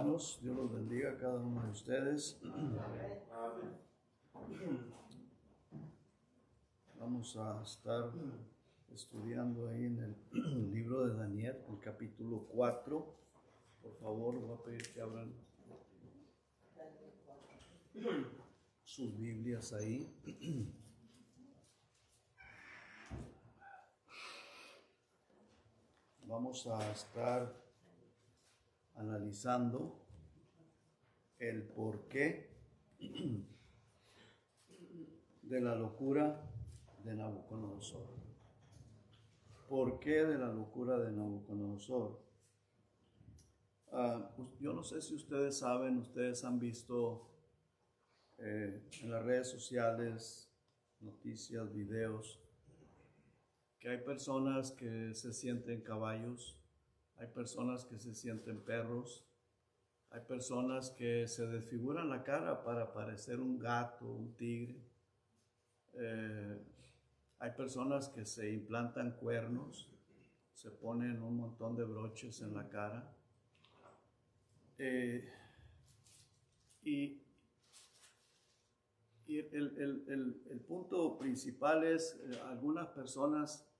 Hermanos, Dios los bendiga a cada uno de ustedes. Vamos a estar estudiando ahí en el libro de Daniel, el capítulo 4. Por favor, voy a pedir que abran sus Biblias ahí. Vamos a estar analizando el porqué de la locura de Nabucodonosor. ¿Por qué de la locura de Nabucodonosor? Yo no sé si ustedes saben, ustedes han visto en las redes sociales, noticias, videos, que hay personas que se sienten caballos, hay personas que se sienten perros, hay personas que se desfiguran la cara para parecer un gato, un tigre. Hay personas que se implantan cuernos, se ponen un montón de broches en la cara. Y el punto principal es algunas personas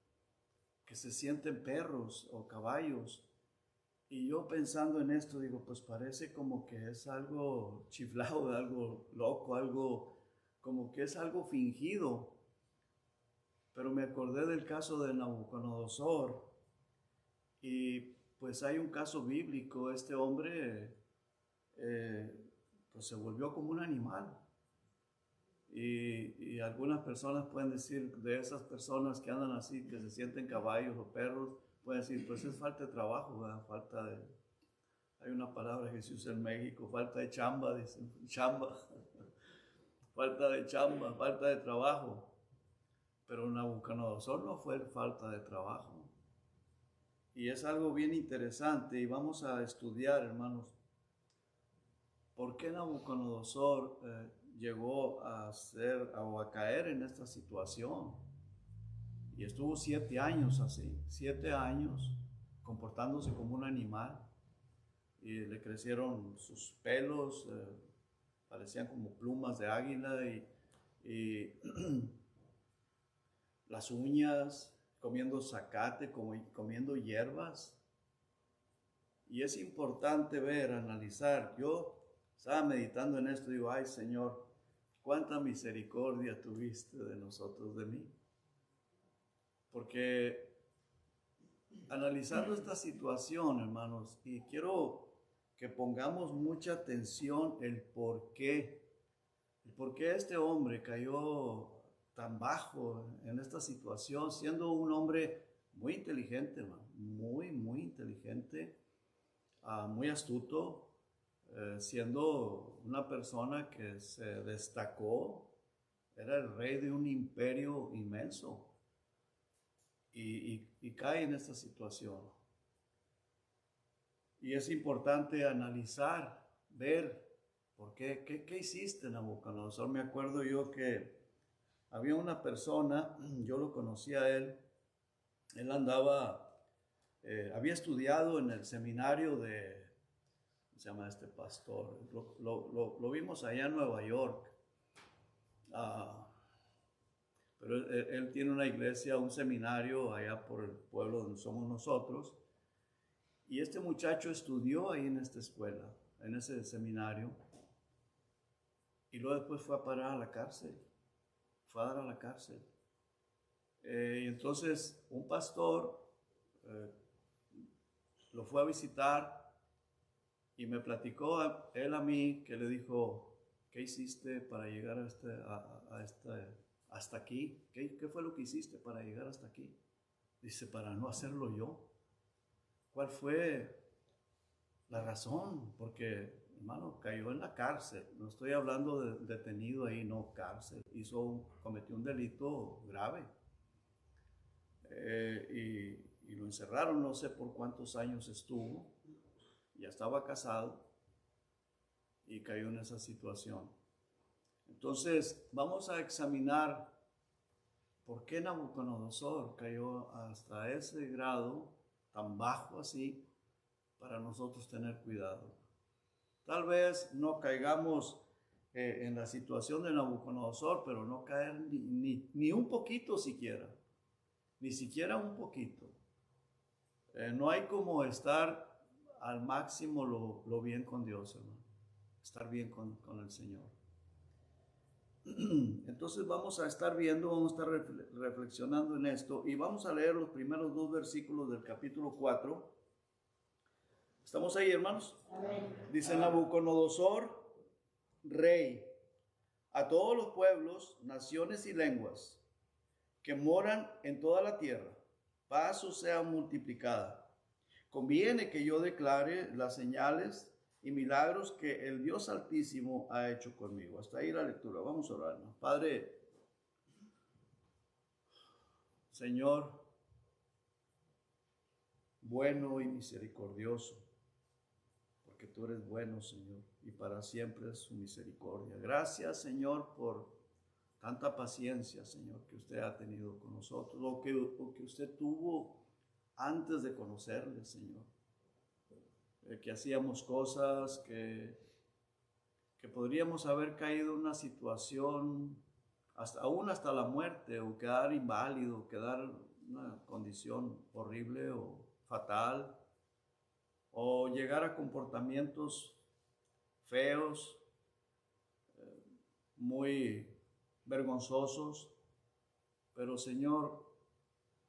que se sienten perros o caballos. Y yo pensando en esto, digo, pues parece como que es algo chiflado, algo loco, algo como que es algo fingido. Pero me acordé del caso de Nabucodonosor. Y pues hay un caso bíblico. Este hombre pues se volvió como un animal. Y algunas personas pueden decir, de esas personas que andan así, que se sienten caballos o perros, pueden decir, pues es falta de trabajo, ¿verdad? Hay una palabra que se usa en México, falta de chamba, dicen, chamba, falta de chamba, falta de trabajo. Pero Nabucodonosor no fue falta de trabajo. Y es algo bien interesante y vamos a estudiar, hermanos, por qué Nabucodonosor llegó a caer en esta situación. Y estuvo 7 años así, 7 años comportándose como un animal. Y le crecieron sus pelos, parecían como plumas de águila y las uñas, comiendo zacate, comiendo hierbas. Y es importante ver, analizar. Yo estaba meditando en esto y digo, ay Señor, cuánta misericordia tuviste de nosotros, de mí. Porque analizando esta situación, hermanos, y quiero que pongamos mucha atención el por qué este hombre cayó tan bajo en esta situación, siendo un hombre muy inteligente, hermano, muy inteligente, muy astuto, siendo una persona que se destacó, era el rey de un imperio inmenso. Y cae en esta situación. Y es importante analizar, ver, ¿por qué? ¿Qué hiciste, Nabucodonosor? Me acuerdo yo que había una persona, yo lo conocía a él andaba, había estudiado en el seminario de, ¿cómo se llama este pastor? Lo vimos allá en Nueva York. Pero él tiene una iglesia, un seminario allá por el pueblo donde somos nosotros. Y este muchacho estudió ahí en esta escuela, en ese seminario. Y luego después fue a parar a la cárcel. Fue a dar a la cárcel. Y entonces un pastor lo fue a visitar y me platicó él a mí que le dijo, ¿qué hiciste para llegar hasta aquí? ¿Qué fue lo que hiciste para llegar hasta aquí? Dice, para no hacerlo yo. ¿Cuál fue la razón? Porque, hermano, cayó en la cárcel. No estoy hablando de detenido ahí, no, cárcel. Cometió un delito grave. Y lo encerraron, no sé por cuántos años estuvo. Ya estaba casado y cayó en esa situación. Entonces, vamos a examinar por qué Nabucodonosor cayó hasta ese grado, tan bajo así, para nosotros tener cuidado. Tal vez no caigamos en la situación de Nabucodonosor, pero no caer ni un poquito siquiera, ni siquiera un poquito. No hay como estar al máximo lo bien con Dios, hermano. Estar bien con el Señor. Entonces vamos a estar viendo, vamos a estar reflexionando en esto y vamos a leer los primeros 2 versículos del capítulo 4. ¿Estamos ahí, hermanos? Amén. Dice Nabucodonosor, rey, a todos los pueblos, naciones y lenguas que moran en toda la tierra, paz os sea multiplicada. Conviene que yo declare las señales y milagros que el Dios Altísimo ha hecho conmigo. Hasta ahí la lectura. Vamos a orar, ¿no? Padre, Señor, bueno y misericordioso, porque tú eres bueno, Señor, y para siempre es su misericordia. Gracias, Señor, por tanta paciencia, Señor, que usted ha tenido con nosotros, o que usted tuvo antes de conocerle, Señor. Que hacíamos cosas que podríamos haber caído en una situación, aún hasta la muerte, o quedar inválido, quedar en una condición horrible o fatal, o llegar a comportamientos feos, muy vergonzosos. Pero Señor,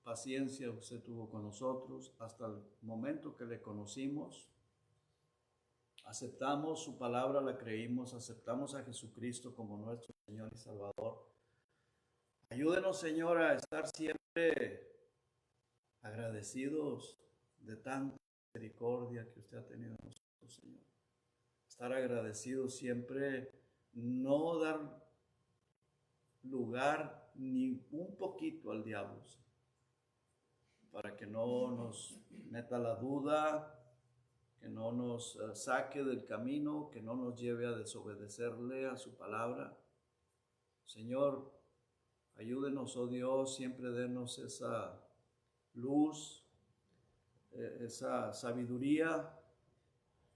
paciencia usted tuvo con nosotros hasta el momento que le conocimos. Aceptamos su palabra, la creímos, aceptamos a Jesucristo como nuestro Señor y Salvador. Ayúdenos, Señor, a estar siempre agradecidos de tanta misericordia que usted ha tenido en nosotros, Señor. Estar agradecidos siempre, no dar lugar ni un poquito al diablo, Señor, para que no nos meta la duda, que no nos saque del camino, que no nos lleve a desobedecerle a su palabra. Señor, ayúdenos, oh Dios, siempre denos esa luz, esa sabiduría,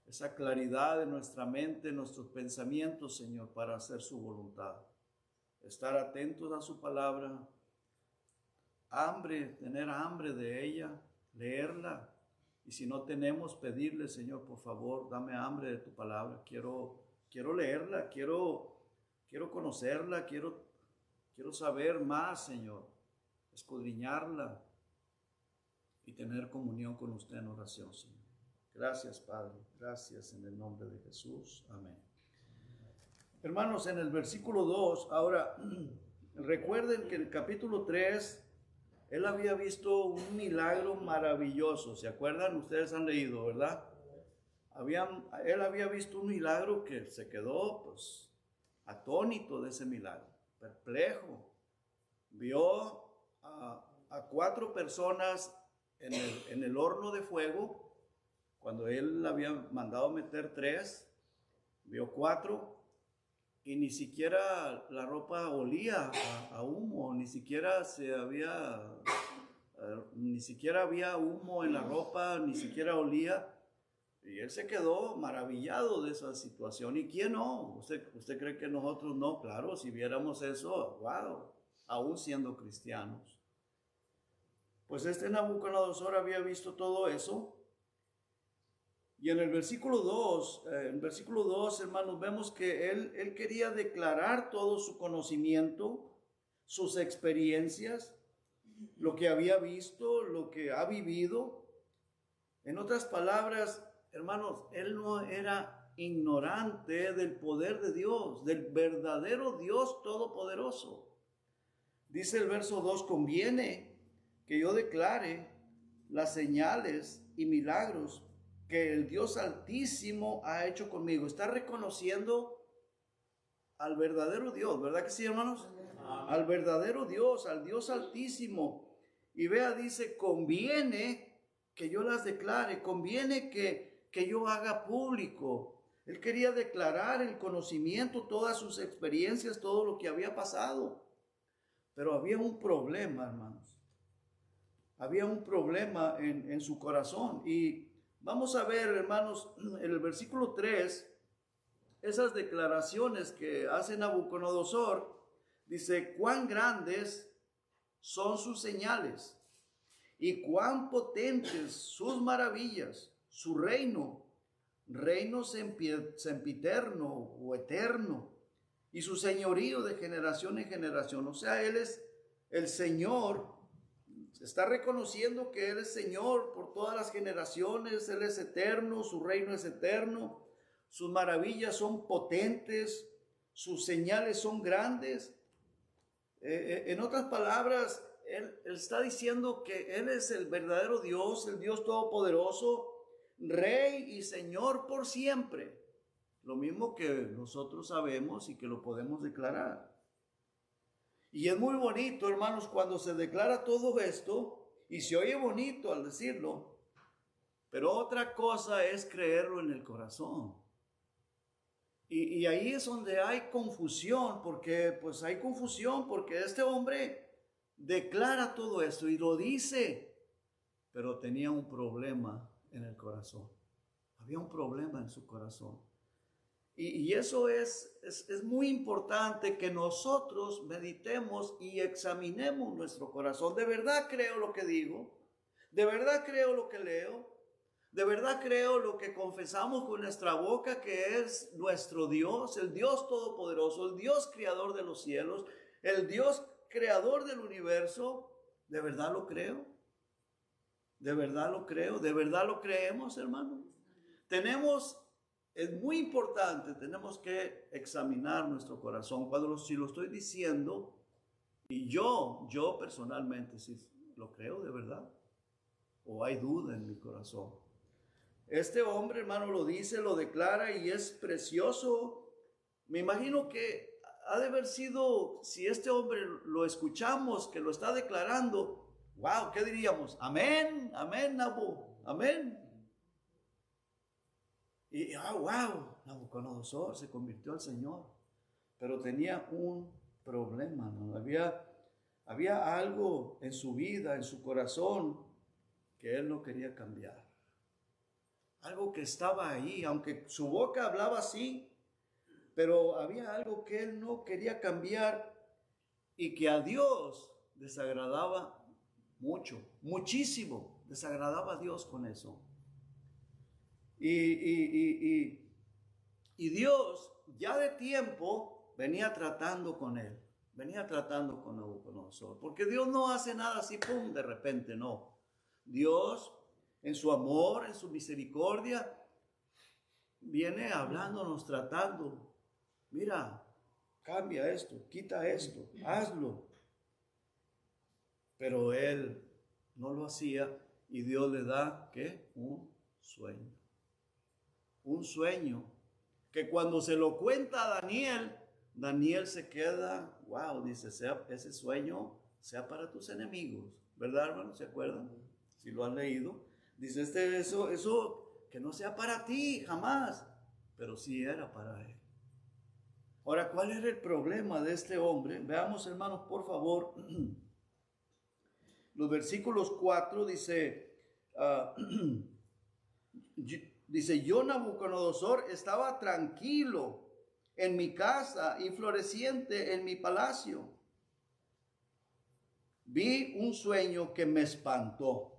esa claridad de nuestra mente, nuestros pensamientos, Señor, para hacer su voluntad. Estar atentos a su palabra, tener hambre de ella, leerla. Y si no tenemos, pedirle, Señor, por favor, dame hambre de tu palabra. Quiero leerla, quiero conocerla, quiero saber más, Señor. Escudriñarla y tener comunión con usted en oración, Señor. Gracias, Padre. Gracias en el nombre de Jesús. Amén. Hermanos, en el versículo 2, ahora, recuerden que en el capítulo 3, él había visto un milagro maravilloso. ¿Se acuerdan? Ustedes han leído, ¿verdad? Él había visto un milagro que se quedó, pues, atónito de ese milagro, perplejo. Vio a 4 personas en el horno de fuego, cuando él había mandado meter 3, vio 4. Y ni siquiera la ropa olía a humo, ni siquiera había humo en la ropa, ni siquiera olía. Y él se quedó maravillado de esa situación. ¿Y quién no? ¿Usted cree que nosotros no? Claro, si viéramos eso, wow, aún siendo cristianos. Pues este Nabucodonosor había visto todo eso. Y en el versículo 2, hermanos, vemos que él quería declarar todo su conocimiento, sus experiencias, lo que había visto, lo que ha vivido. En otras palabras, hermanos, él no era ignorante del poder de Dios, del verdadero Dios todopoderoso. Dice el verso 2, conviene que yo declare las señales y milagros que el Dios Altísimo ha hecho conmigo. Está reconociendo al verdadero Dios, ¿verdad que sí, hermanos? Amén. Al verdadero Dios, al Dios Altísimo. Y vea, dice, conviene que yo las declare, conviene que yo haga público. Él quería declarar el conocimiento, todas sus experiencias, todo lo que había pasado. Pero había un problema, hermanos. Había un problema en su corazón. Y vamos a ver, hermanos, en el versículo 3, esas declaraciones que hace Nabucodonosor, dice, cuán grandes son sus señales y cuán potentes sus maravillas, su reino sempiterno o eterno, y su señorío de generación en generación. O sea, Él es el Señor, está reconociendo que Él es Señor por todas las generaciones, Él es eterno, su reino es eterno, sus maravillas son potentes, sus señales son grandes. En otras palabras, él está diciendo que Él es el verdadero Dios, el Dios todopoderoso, Rey y Señor por siempre. Lo mismo que nosotros sabemos y que lo podemos declarar. Y es muy bonito, hermanos, cuando se declara todo esto, y se oye bonito al decirlo, pero otra cosa es creerlo en el corazón. Y ahí es donde hay confusión, porque este hombre declara todo esto y lo dice, pero tenía un problema en el corazón. Había un problema en su corazón. Y eso es muy importante que nosotros meditemos y examinemos nuestro corazón. ¿De verdad creo lo que digo? ¿De verdad creo lo que leo? ¿De verdad creo lo que confesamos con nuestra boca, que es nuestro Dios, el Dios todopoderoso, el Dios creador de los cielos, el Dios creador del universo? ¿De verdad lo creo? ¿De verdad lo creo? ¿De verdad lo creemos, hermano? Es muy importante, tenemos que examinar nuestro corazón. Si lo estoy diciendo, y yo personalmente, si lo creo de verdad, o hay duda en mi corazón. Este hombre, hermano, lo dice, lo declara y es precioso. Me imagino que ha de haber sido, si este hombre lo escuchamos, que lo está declarando, wow, ¿qué diríamos? Amén, amén, Nabu, amén. Y wow, Nabucodonosor se convirtió al Señor, pero tenía un problema, ¿no? Había algo en su vida, en su corazón, que él no quería cambiar. Algo que estaba ahí, aunque su boca hablaba así, pero había algo que él no quería cambiar y que a Dios desagradaba mucho, muchísimo, desagradaba a Dios con eso. Y Dios ya de tiempo venía tratando con él, venía tratando con Nabucodonosor, porque Dios no hace nada así, pum, de repente, no. Dios, en su amor, en su misericordia, viene hablándonos, tratando. Mira, cambia esto, quita esto, hazlo. Pero él no lo hacía y Dios le da, ¿qué? Un sueño. Un sueño que cuando se lo cuenta a Daniel, Daniel se queda, wow, dice, ese sueño sea para tus enemigos. ¿Verdad, hermano? ¿Se acuerdan? Si lo han leído. Dice, eso que no sea para ti, jamás. Pero sí era para él. Ahora, ¿cuál era el problema de este hombre? Veamos, hermanos, por favor. Los versículos 4 dice, dice, yo, Nabucodonosor, estaba tranquilo en mi casa y floreciente en mi palacio. Vi un sueño que me espantó.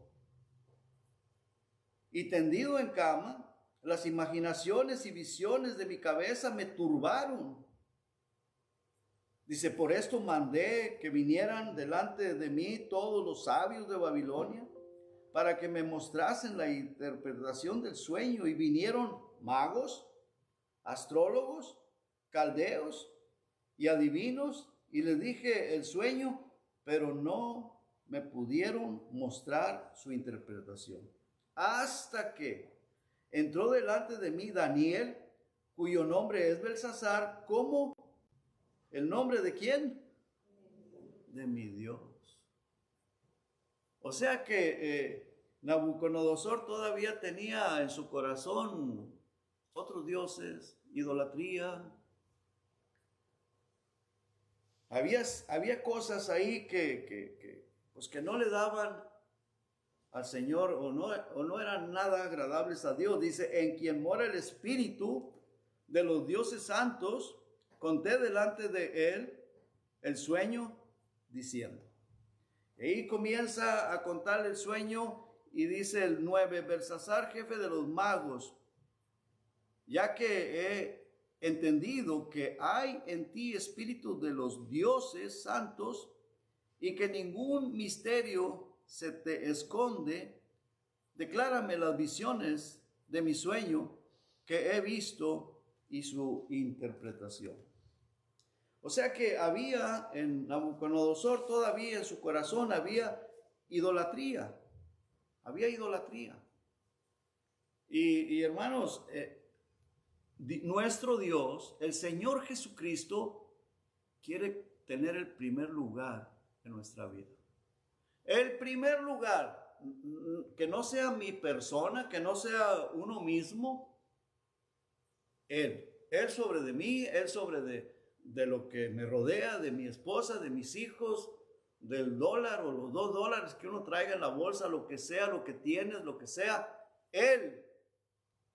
Y tendido en cama, las imaginaciones y visiones de mi cabeza me turbaron. Dice, por esto mandé que vinieran delante de mí todos los sabios de Babilonia, para que me mostrasen la interpretación del sueño. Y vinieron magos, astrólogos, caldeos y adivinos, y les dije el sueño, pero no me pudieron mostrar su interpretación. Hasta que entró delante de mí Daniel, cuyo nombre es Belsasar. ¿Cómo? ¿El nombre de quién? De mi Dios. O sea que Nabucodonosor todavía tenía en su corazón otros dioses, idolatría. Había cosas ahí que no le daban al Señor o no eran nada agradables a Dios. Dice, en quien mora el Espíritu, de los dioses santos, conté delante de él el sueño, diciendo. Y ahí comienza a contar el sueño y dice el 9, Belsasar, jefe de los magos, ya que he entendido que hay en ti espíritu de los dioses santos y que ningún misterio se te esconde, declárame las visiones de mi sueño que he visto y su interpretación. O sea que había en Nabucodonosor, todavía en su corazón había idolatría. Había idolatría. Y hermanos, nuestro Dios, el Señor Jesucristo, quiere tener el primer lugar en nuestra vida. El primer lugar, que no sea mi persona, que no sea uno mismo, Él sobre de mí, Él sobre de lo que me rodea, de mi esposa, de mis hijos, del dólar o los $2 que uno traiga en la bolsa, lo que sea, lo que tienes, lo que sea, Él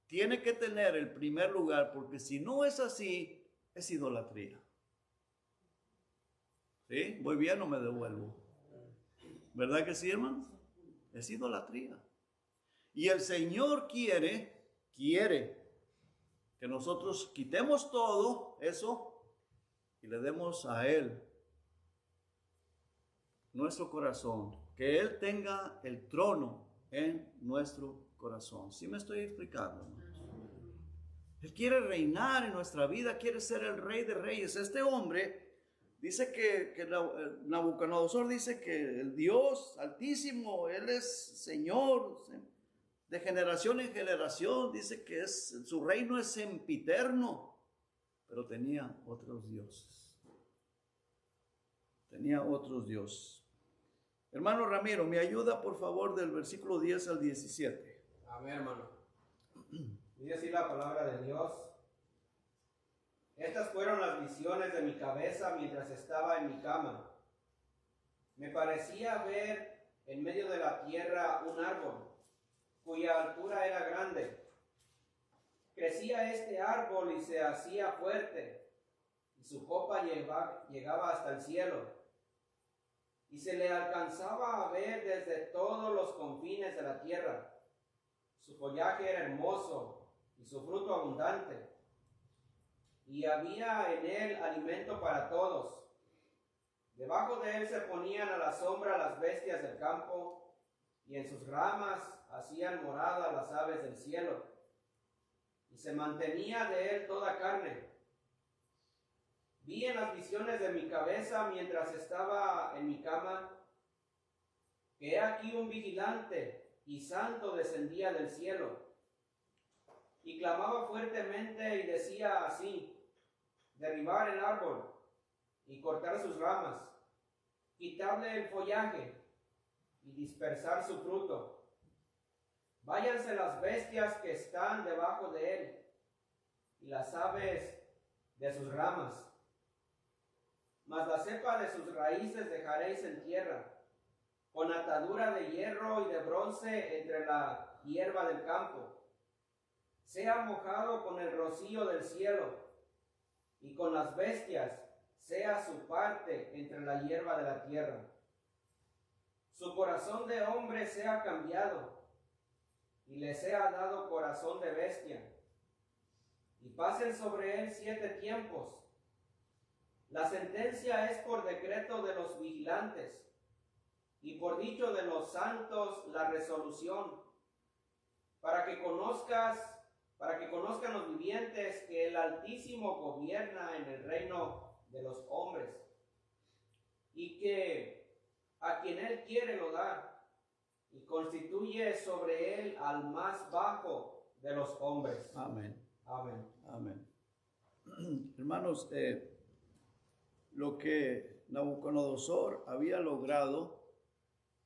tiene que tener el primer lugar, porque si no es así, es idolatría. ¿Sí? ¿Voy bien o me devuelvo? ¿Verdad que sí, hermanos? Es idolatría. Y el Señor quiere que nosotros quitemos todo eso y le demos a Él nuestro corazón, que Él tenga el trono en nuestro corazón. ¿Sí me estoy explicando, hermanos? Él quiere reinar en nuestra vida, quiere ser el Rey de Reyes. Este hombre dice que Nabucodonosor dice que el Dios Altísimo, Él es Señor de generación en generación. Dice que su reino es sempiterno, pero tenía otros dioses. Tenía otros dioses. Hermano Ramiro, me ayuda por favor del versículo 10 al 17. Amén, hermano. Dice así la palabra de Dios. Estas fueron las visiones de mi cabeza mientras estaba en mi cama. Me parecía ver en medio de la tierra un árbol, cuya altura era grande. Crecía este árbol y se hacía fuerte, y su copa llegaba hasta el cielo. Y se le alcanzaba a ver desde todos los confines de la tierra. Su follaje era hermoso y su fruto abundante. Y había en él alimento para todos. Debajo de él se ponían a la sombra las bestias del campo, y en sus ramas hacían morada las aves del cielo. Y se mantenía de él toda carne. Vi en las visiones de mi cabeza mientras estaba en mi cama, que he aquí un vigilante y santo descendía del cielo, y clamaba fuertemente y decía así: derribar el árbol y cortar sus ramas, quitarle el follaje y dispersar su fruto. Váyanse las bestias que están debajo de él y las aves de sus ramas. Mas la cepa de sus raíces dejaréis en tierra, con atadura de hierro y de bronce entre la hierba del campo. Sea mojado con el rocío del cielo, y con las bestias sea su parte entre la hierba de la tierra. Su corazón de hombre sea cambiado, y le sea dado corazón de bestia. Y pasen sobre él 7 tiempos. La sentencia es por decreto de los vigilantes, y por dicho de los santos la resolución, para que conozcan los vivientes que el Altísimo gobierna en el reino de los hombres, y que a quien él quiere lo da, y constituye sobre él al más bajo de los hombres. Amén. Amén. Amén. Hermanos, lo que Nabucodonosor había logrado,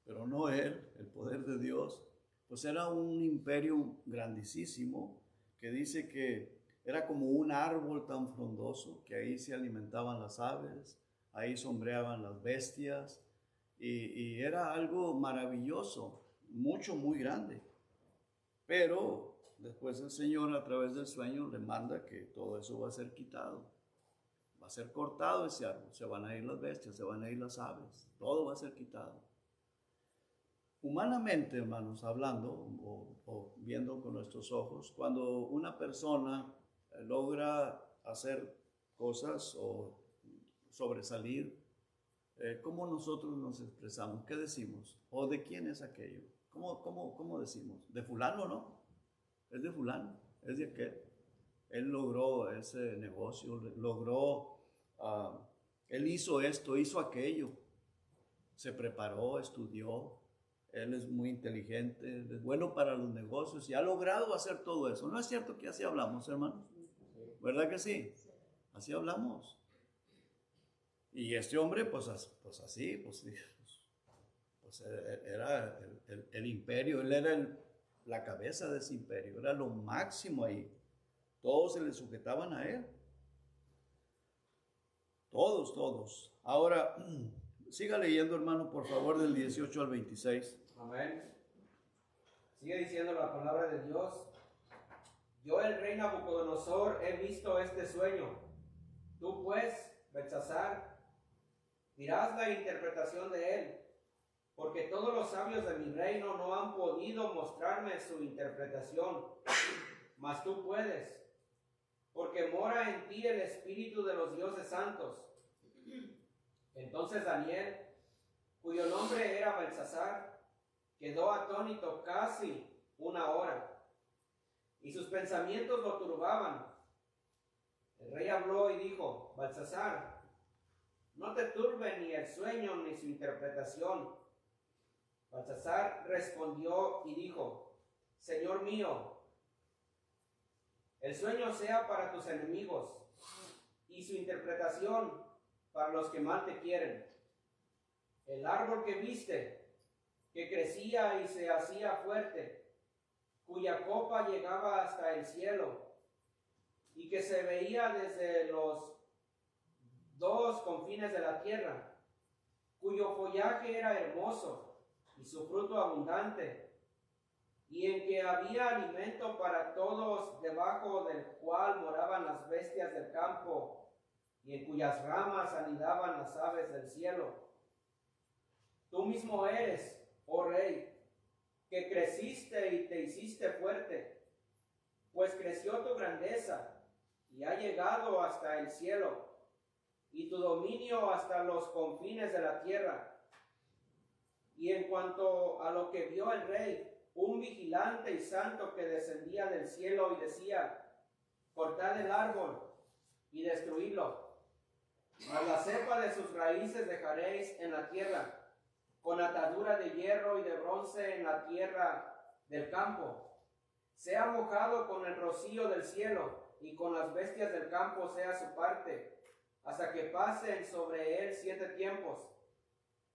pero no él, el poder de Dios, pues era un imperio grandísimo, que dice que era como un árbol tan frondoso, que ahí se alimentaban las aves, ahí sombreaban las bestias, y era algo maravilloso, muy grande. Pero después el Señor a través del sueño le manda que todo eso va a ser quitado. Va a ser cortado ese árbol, se van a ir las bestias, se van a ir las aves, todo va a ser quitado. Humanamente, hermanos, hablando o viendo con nuestros ojos, cuando una persona logra hacer cosas o sobresalir, ¿cómo nosotros nos expresamos? ¿Qué decimos? ¿O de quién es aquello? ¿Cómo decimos? ¿De fulano, no? Es de fulano, es de aquel. Él logró ese negocio, él hizo esto, hizo aquello, se preparó, estudió, él es muy inteligente, es bueno para los negocios y ha logrado hacer todo eso. ¿No es cierto que así hablamos, hermanos? ¿Verdad que sí? Así hablamos. Y este hombre, pues era el imperio, él era la cabeza de ese imperio, era lo máximo ahí. Todos se le sujetaban a él. Todos. Ahora, siga leyendo, hermano, por favor, del 18 al 26. Amén. Sigue diciendo la palabra de Dios. Yo, el rey Nabucodonosor, he visto este sueño. Tú, pues, Belsasar, dirás la interpretación de él, porque todos los sabios de mi reino no han podido mostrarme su interpretación, mas tú puedes, porque mora en ti el espíritu de los dioses santos. Entonces Daniel, cuyo nombre era Belsasar, quedó atónito casi una hora, y sus pensamientos lo turbaban. El rey habló y dijo: Belsasar, no te turbe ni el sueño ni su interpretación. Belsasar respondió y dijo: Señor mío, el sueño sea para tus enemigos, y su interpretación para los que mal te quieren. El árbol que viste, que crecía y se hacía fuerte, cuya copa llegaba hasta el cielo, y que se veía desde los dos confines de la tierra, cuyo follaje era hermoso y su fruto abundante, y en que había alimento para todos, debajo del cual moraban las bestias del campo, y en cuyas ramas anidaban las aves del cielo. Tú mismo eres, oh rey, que creciste y te hiciste fuerte, pues creció tu grandeza y ha llegado hasta el cielo, y tu dominio hasta los confines de la tierra. Y en cuanto a lo que vio el rey, un vigilante y santo que descendía del cielo y decía: cortad el árbol y destruidlo, mas la cepa de sus raíces dejaréis en la tierra, con atadura de hierro y de bronce en la tierra del campo. Sea mojado con el rocío del cielo, y con las bestias del campo sea su parte, hasta que pasen sobre él 7 tiempos.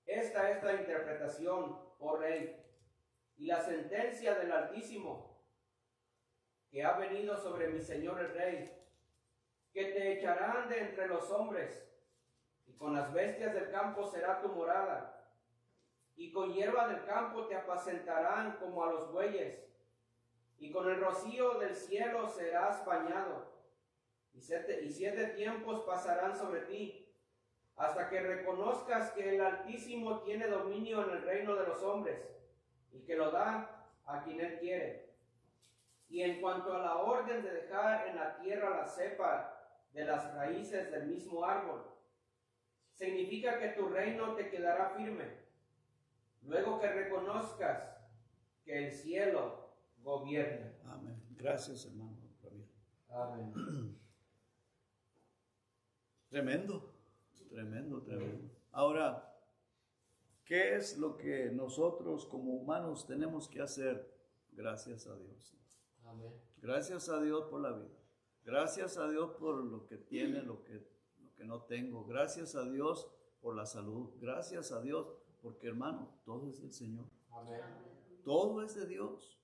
Esta es la interpretación, oh rey, y la sentencia del Altísimo, que ha venido sobre mi señor el rey, que te echarán de entre los hombres, y con las bestias del campo será tu morada, y con hierba del campo te apacentarán como a los bueyes, y con el rocío del cielo serás bañado, y 7 tiempos pasarán sobre ti, hasta que reconozcas que el Altísimo tiene dominio en el reino de los hombres, y que lo da a quien él quiere. Y en cuanto a la orden de dejar en la tierra la cepa de las raíces del mismo árbol, significa que tu reino te quedará firme, luego que reconozcas que el cielo gobierna. Amén. Gracias, hermano Ramiro. Amén. Tremendo. Ahora, ¿qué es lo que nosotros como humanos tenemos que hacer? Gracias a Dios. Amén. Gracias a Dios por la vida. Gracias a Dios por lo que tiene, lo que no tengo. Gracias a Dios por la salud. Gracias a Dios porque, hermano, todo es del Señor. Amén. Todo es de Dios.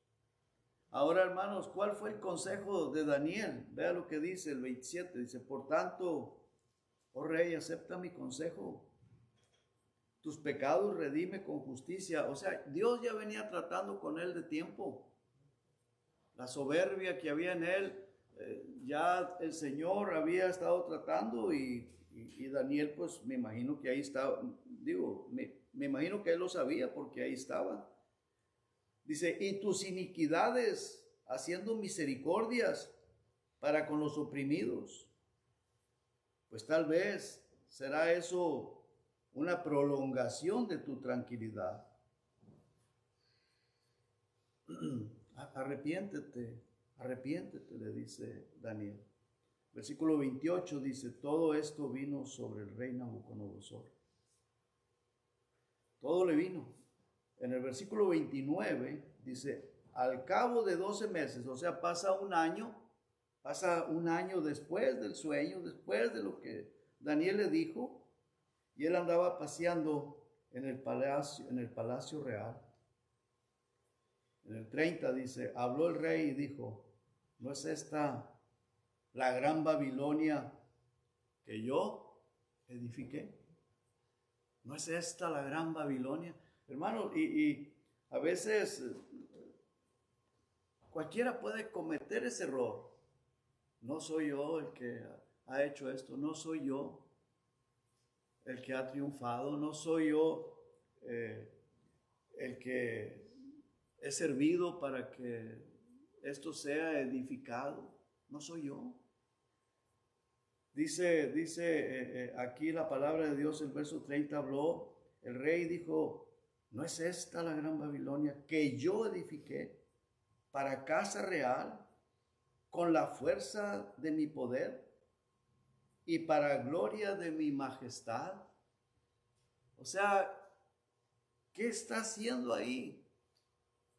Ahora, hermanos, ¿cuál fue el consejo de Daniel? Vea lo que dice el 27. Dice: por tanto, oh rey, acepta mi consejo. Tus pecados redime con justicia. O sea, Dios ya venía tratando con él de tiempo. la soberbia que había en él, ya el Señor había estado tratando y Daniel, pues me imagino que ahí estaba, digo, me imagino que él lo sabía porque ahí estaba. Dice, y tus iniquidades haciendo misericordias para con los oprimidos. Pues tal vez será eso una prolongación de tu tranquilidad. Arrepiéntete, arrepiéntete, le dice Daniel. Versículo 28 dice, todo esto vino sobre el rey Nabucodonosor. Todo le vino. En el versículo 29 dice, al cabo de 12 meses, o sea, pasa un año después del sueño, después de lo que Daniel le dijo, y él andaba paseando en el palacio real. En el 30 dice, habló el rey y dijo, ¿no es esta la gran Babilonia que yo edifiqué? ¿No es esta la gran Babilonia? Hermano, y a veces cualquiera puede cometer ese error. No soy yo el que ha hecho esto, no soy yo el que ha triunfado, no soy yo el que he servido para que esto sea edificado, no soy yo. Dice aquí la palabra de Dios, el verso 30 habló, el rey dijo, ¿no es esta la gran Babilonia que yo edifiqué para casa real con la fuerza de mi poder y para gloria de mi majestad? O sea, ¿qué está haciendo ahí?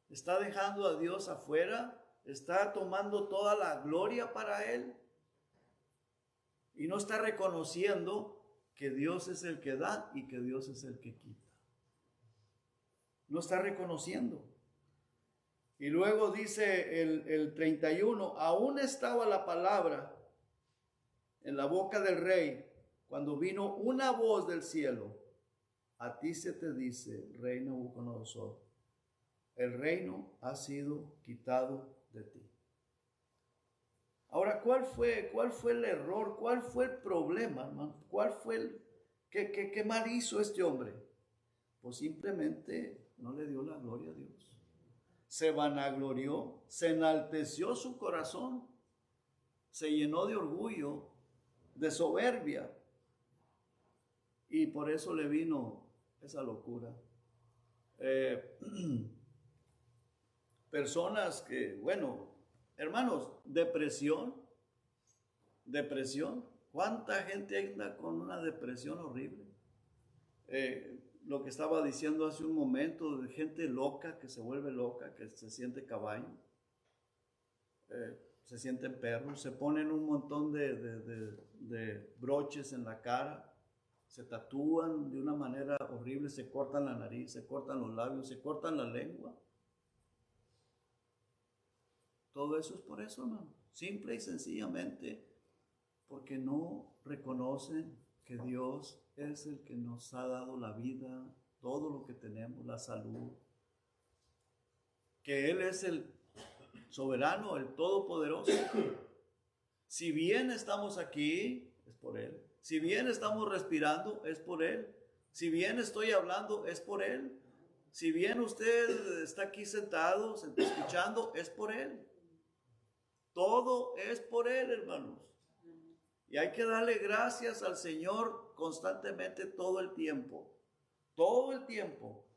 ¿Está dejando a Dios afuera? ¿Está tomando toda la gloria para él? Y no está reconociendo que Dios es el que da y que Dios es el que quita. No está reconociendo. Y luego dice el 31, aún estaba la palabra en la boca del rey cuando vino una voz del cielo. A ti se te dice, rey Nabucodonosor, el reino ha sido quitado de ti. Ahora, ¿cuál fue el error? ¿Cuál fue el problema, hermano? ¿Cuál fue qué mal hizo este hombre? Pues simplemente no le dio la gloria a Dios. Se vanaglorió, se enalteció su corazón, se llenó de orgullo, de soberbia, y por eso le vino esa locura. Personas que, bueno, hermanos, depresión, ¿cuánta gente anda con una depresión horrible? Lo que estaba diciendo hace un momento, de gente loca, que se vuelve loca, que se siente caballo, se sienten perros, se ponen un montón de broches en la cara, se tatúan de una manera horrible, se cortan la nariz, se cortan los labios, se cortan la lengua. Todo eso es por eso, hermano, simple y sencillamente, porque no reconocen que Dios es el que nos ha dado la vida, todo lo que tenemos, la salud, que Él es el soberano, el todopoderoso. Si bien estamos aquí, es por Él. Si bien estamos respirando, es por Él. Si bien estoy hablando, es por Él. Si bien usted está aquí sentado, escuchando, es por Él. Todo es por Él, hermanos. Y hay que darle gracias al Señor constantemente todo el tiempo. Todo el tiempo.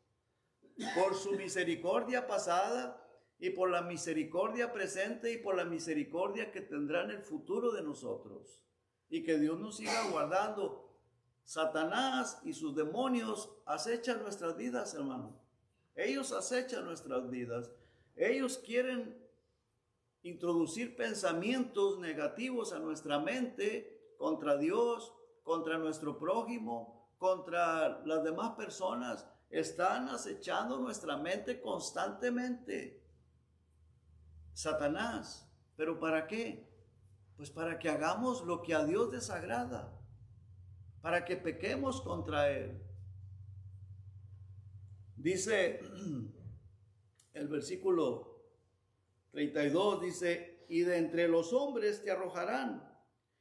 Por su misericordia pasada y por la misericordia presente y por la misericordia que tendrá en el futuro de nosotros. Y que Dios nos siga guardando. Satanás y sus demonios acechan nuestras vidas, hermano. Ellos acechan nuestras vidas. Ellos quieren introducir pensamientos negativos a nuestra mente contra Dios, contra nuestro prójimo, contra las demás personas. Están acechando nuestra mente constantemente. Satanás. ¿Pero para qué? Pues para que hagamos lo que a Dios desagrada, para que pequemos contra Él. Dice el versículo 32 dice, y de entre los hombres te arrojarán,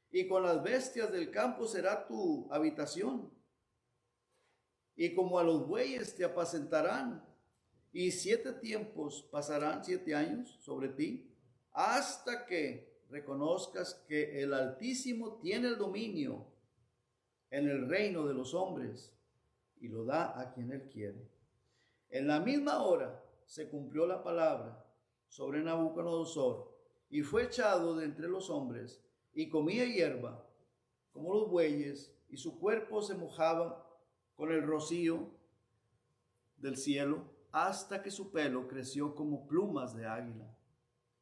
y con las bestias del campo será tu habitación. Y como a los bueyes te apacentarán, y 7 tiempos pasarán, 7 años sobre ti, hasta que reconozcas que el Altísimo tiene el dominio en el reino de los hombres, y lo da a quien él quiere. En la misma hora se cumplió la palabra sobre Nabucodonosor, y fue echado de entre los hombres, y comía hierba como los bueyes, y su cuerpo se mojaba con el rocío del cielo, hasta que su pelo creció como plumas de águila,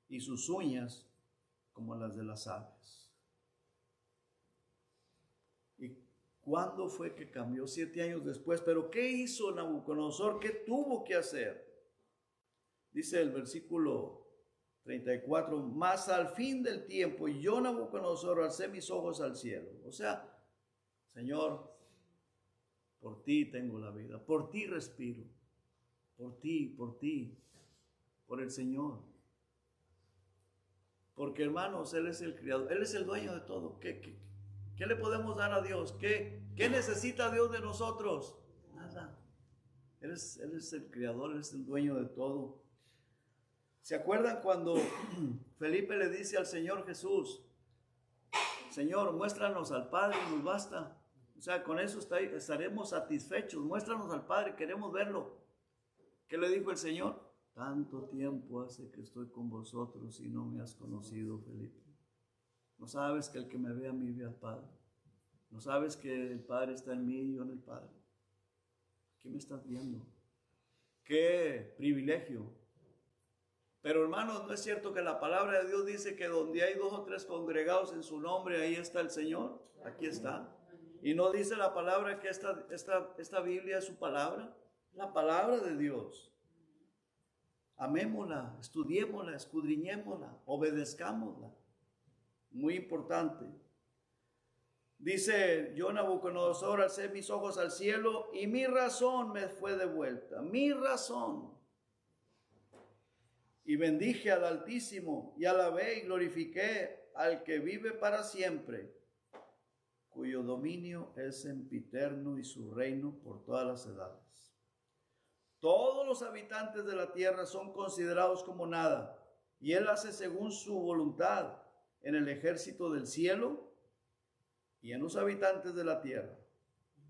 y sus uñas como las de las aves. ¿Y cuándo fue que cambió? 7 años después. Pero ¿qué hizo Nabucodonosor? ¿Qué tuvo que hacer? Dice el versículo 34, mas al fin del tiempo yo, Nabucodonosor, alcé mis ojos al cielo. O sea, Señor, por ti tengo la vida, por ti respiro, por ti, por el Señor. Porque, hermanos, Él es el Creador, Él es el dueño de todo. ¿Qué le podemos dar a Dios? ¿Qué necesita Dios de nosotros? Nada. Él es el Creador, Él es el dueño de todo. ¿Se acuerdan cuando Felipe le dice al Señor Jesús, Señor, muéstranos al Padre y nos basta? O sea, con eso estaremos satisfechos. Muéstranos al Padre, queremos verlo. ¿Qué le dijo el Señor? Tanto tiempo hace que estoy con vosotros y no me has conocido, Felipe. ¿No sabes que el que me ve a mí ve al Padre? ¿No sabes que el Padre está en mí y yo en el Padre? ¿Qué me estás viendo? ¡Qué privilegio! Pero, hermanos, ¿no es cierto que la palabra de Dios dice que donde hay 2 o 3 congregados en su nombre, ahí está el Señor? Aquí está. ¿Y no dice la palabra que esta Biblia es su palabra? La palabra de Dios. Amémosla, estudiémosla, escudriñémosla, obedezcámosla. Muy importante. Dice, yo, Nabucodonosor, alcé mis ojos al cielo y mi razón me fue devuelta. Mi razón. Y bendije al Altísimo y alabé y glorifiqué al que vive para siempre, cuyo dominio es sempiterno y su reino por todas las edades. Todos los habitantes de la tierra son considerados como nada, y él hace según su voluntad en el ejército del cielo y en los habitantes de la tierra.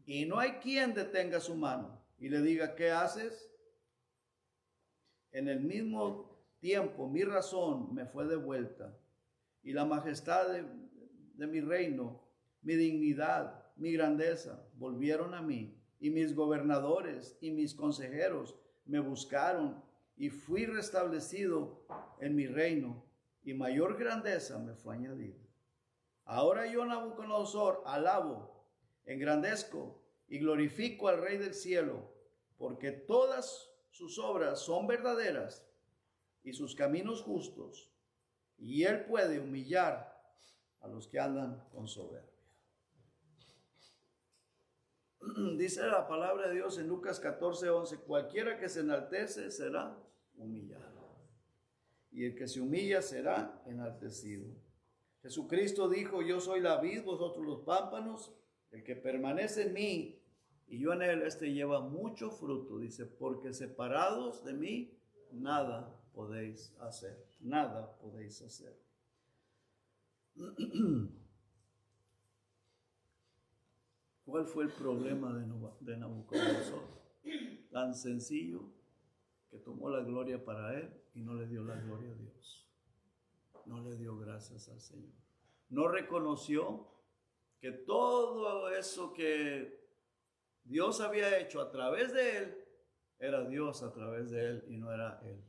Y no hay quien detenga su mano y le diga, ¿qué haces? En el mismo tiempo mi razón me fue devuelta, y la majestad de mi reino, mi dignidad, mi grandeza volvieron a mí, y mis gobernadores y mis consejeros me buscaron, y fui restablecido en mi reino, y mayor grandeza me fue añadida. Ahora yo, Nabucodonosor, alabo, engrandezco y glorifico al Rey del cielo, porque todas sus obras son verdaderas y sus caminos justos, y él puede humillar a los que andan con soberbia. Dice la palabra de Dios en Lucas 14:11, cualquiera que se enaltece será humillado, y el que se humilla será enaltecido. Jesucristo dijo, yo soy la vid, vosotros los pámpanos, el que permanece en mí y yo en él, este lleva mucho fruto, dice, porque separados de mí, nada podéis hacer, nada podéis hacer. ¿Cuál fue el problema de Nabucodonosor? Tan sencillo que tomó la gloria para él y no le dio la gloria a Dios. No le dio gracias al Señor. No reconoció que todo eso que Dios había hecho a través de él, era Dios a través de él y no era él.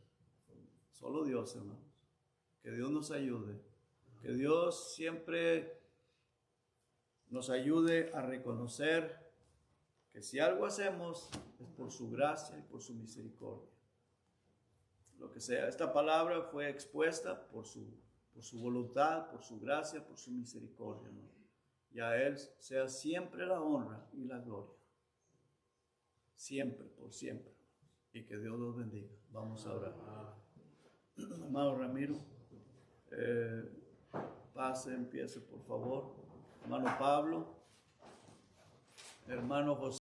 Solo Dios, hermanos. Que Dios nos ayude. Que Dios siempre nos ayude a reconocer que si algo hacemos es por su gracia y por su misericordia. Lo que sea, esta palabra fue expuesta por su voluntad, por su gracia, por su misericordia, ¿no? Y a Él sea siempre la honra y la gloria. Siempre, por siempre. Y que Dios los bendiga. Vamos a orar. hermano Ramiro. Pase, empiece por favor. Hermano Pablo. Hermano José.